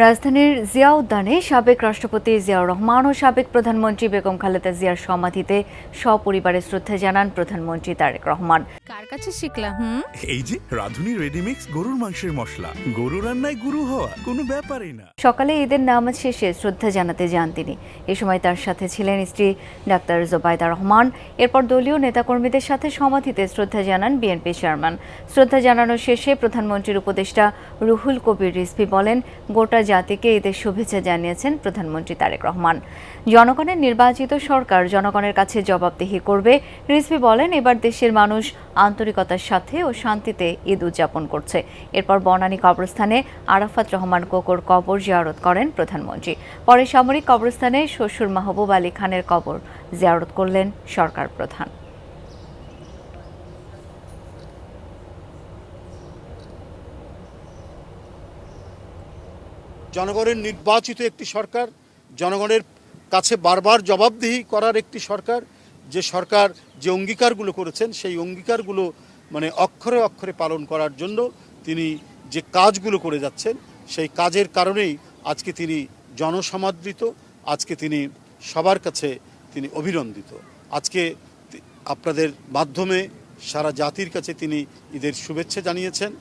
রাজধানীর জিয়া উদ্যানে সাবেক রাষ্ট্রপতি জিয়াউর রহমান ও সাবেক প্রধানমন্ত্রী বেগম খালেদা জিয়ার সমাধিতে সপরিবারে শ্রদ্ধা জানান প্রধানমন্ত্রী তারেক রহমান। কার কাছে শিখলা? এই যে রাঁধুনি রেডিমিক্স গরুর মাংসের মশলা, গরু রান্নায় গুরু হওয়া কোনো ব্যাপারই না। সকালে ঈদের নামাজ শেষে শ্রদ্ধা জানাতে যান তিনি। এ সময় তার সাথে ছিলেন স্ত্রী ডাক্তার জোবাইদা রহমান। এরপর দলীয় নেতাকর্মীদের সাথে সমাধিতে শ্রদ্ধা জানান বিএনপি চেয়ারম্যান। শ্রদ্ধা জানানোর শেষে প্রধানমন্ত্রীর উপদেষ্টা রুহুল কবির রিজভী বলেন, গোটা জাতিকে ঈদের শুভেচ্ছা জানিয়েছেন প্রধানমন্ত্রী তারেক রহমান। জনগণের নির্বাচিত সরকার জনগণের কাছে জবাবদিহি করবে। রিজভী বলেন, এবার দেশের মানুষ আন্তরিকতার সাথে ও শান্তিতে ঈদ উদযাপন করছে। এরপর বনানী কবরস্থানে আরাফাত রহমান কোকোর কবর জিয়ারত করেন প্রধানমন্ত্রী। পরে সামরিক কবরস্থানে শ্বশুর মাহবুব আলী খানের কবর জিয়ারত করলেন সরকার প্রধান। জনগণের নির্বাচিত একটি সরকার, জনগণের কাছে বারবার জবাবদিহি করার একটি সরকার, যে সরকার যে অঙ্গীকারগুলো করেছেন সেই অঙ্গীকারগুলো অক্ষরে অক্ষরে পালন করার জন্য তিনি যে কাজগুলো করে যাচ্ছেন, সেই কাজের কারণেই আজকে তিনি জনসমাদৃত, আজকে তিনি সবার কাছে তিনি অভিনন্দিত। আজকে আপনাদের মাধ্যমে সারা জাতির কাছে তিনি ঈদের শুভেচ্ছা জানিয়েছেন।